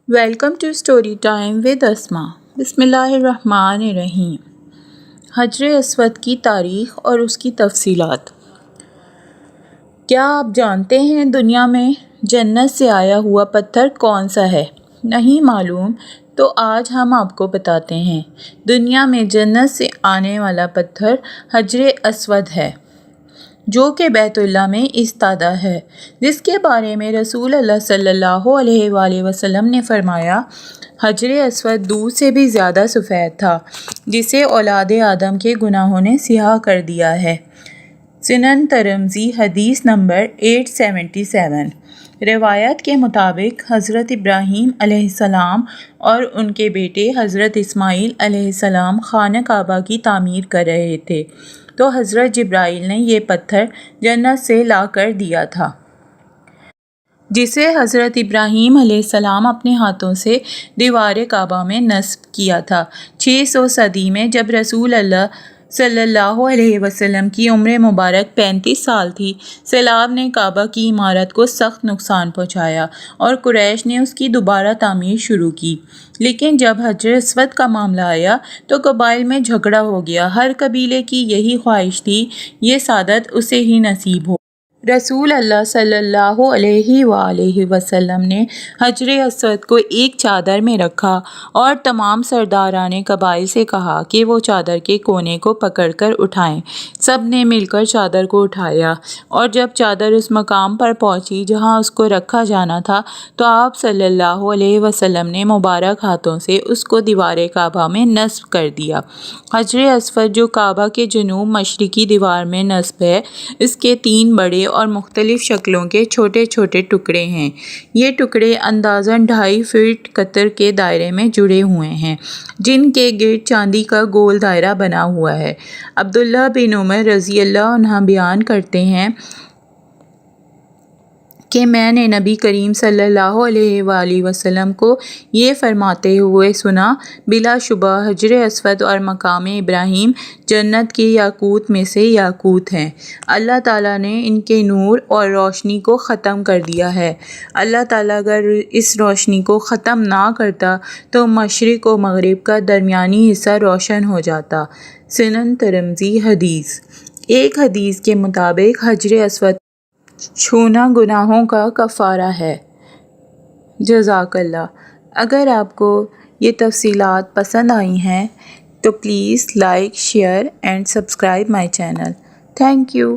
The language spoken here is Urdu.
Welcome to story time with Asma. بسم اللہ الرحمن الرحیم۔ حجر اسود کی تاریخ اور اس کی تفصیلات۔ کیا آپ جانتے ہیں دنیا میں جنت سے آیا ہوا پتھر کون سا ہے؟ نہیں معلوم؟ تو آج ہم آپ کو بتاتے ہیں۔ دنیا میں جنت سے آنے والا پتھر حجر اسود ہے، جو کہ بیت اللہ میں ایستادہ ہے، جس کے بارے میں رسول اللہ صلی اللہ علیہ وآلہ وسلم نے فرمایا، حجر اسود دودھ سے بھی زیادہ سفید تھا، جسے اولاد آدم کے گناہوں نے سیاہ کر دیا ہے۔ سنن ترمذی حدیث نمبر 877۔ روایت کے مطابق حضرت ابراہیم علیہ السلام اور ان کے بیٹے حضرت اسماعیل علیہ السلام خانہ کعبہ کی تعمیر کر رہے تھے، تو حضرت جبرائیل نے یہ پتھر جنت سے لا کر دیا تھا، جسے حضرت ابراہیم علیہ السلام اپنے ہاتھوں سے دیوار کعبہ میں نصب کیا تھا۔ 600 صدی میں جب رسول اللہ صلی اللہ علیہ وسلم کی عمر مبارک 35 سال تھی، سیلاب نے کعبہ کی عمارت کو سخت نقصان پہنچایا اور قریش نے اس کی دوبارہ تعمیر شروع کی۔ لیکن جب حجر اسود کا معاملہ آیا تو قبائل میں جھگڑا ہو گیا۔ ہر قبیلے کی یہی خواہش تھی یہ سعادت اسے ہی نصیب ہو۔ رسول اللہ صلی اللہ علیہ وآلہ وسلم نے حجر اسود کو ایک چادر میں رکھا اور تمام سرداران قبائل سے کہا کہ وہ چادر کے کونے کو پکڑ کر اٹھائیں۔ سب نے مل کر چادر کو اٹھایا، اور جب چادر اس مقام پر پہنچی جہاں اس کو رکھا جانا تھا تو آپ صلی اللہ علیہ وسلم نے مبارک ہاتھوں سے اس کو دیوار کعبہ میں نصب کر دیا۔ حجر اسود جو کعبہ کے جنوب مشرقی دیوار میں نصب ہے، اس کے 3 بڑے اور مختلف شکلوں کے چھوٹے چھوٹے ٹکڑے ہیں۔ یہ ٹکڑے اندازاً 2.5 فٹ قطر کے دائرے میں جڑے ہوئے ہیں، جن کے گرد چاندی کا گول دائرہ بنا ہوا ہے۔ عبداللہ بن عمر رضی اللہ عنہ بیان کرتے ہیں کہ میں نے نبی کریم صلی اللہ علیہ وآلہ وسلم کو یہ فرماتے ہوئے سنا، بلا شبہ حجر اسود اور مقام ابراہیم جنت کے یاقوت میں سے یاقوت ہیں۔ اللہ تعالیٰ نے ان کے نور اور روشنی کو ختم کر دیا ہے۔ اللہ تعالیٰ اگر اس روشنی کو ختم نہ کرتا تو مشرق و مغرب کا درمیانی حصہ روشن ہو جاتا۔ سنن ترمذی حدیث۔ ایک حدیث کے مطابق حجر اسود چھونا گناہوں کا کفارہ ہے۔ جزاک اللہ۔ اگر آپ کو یہ تفصیلات پسند آئی ہیں تو please like, share and subscribe my channel. Thank you.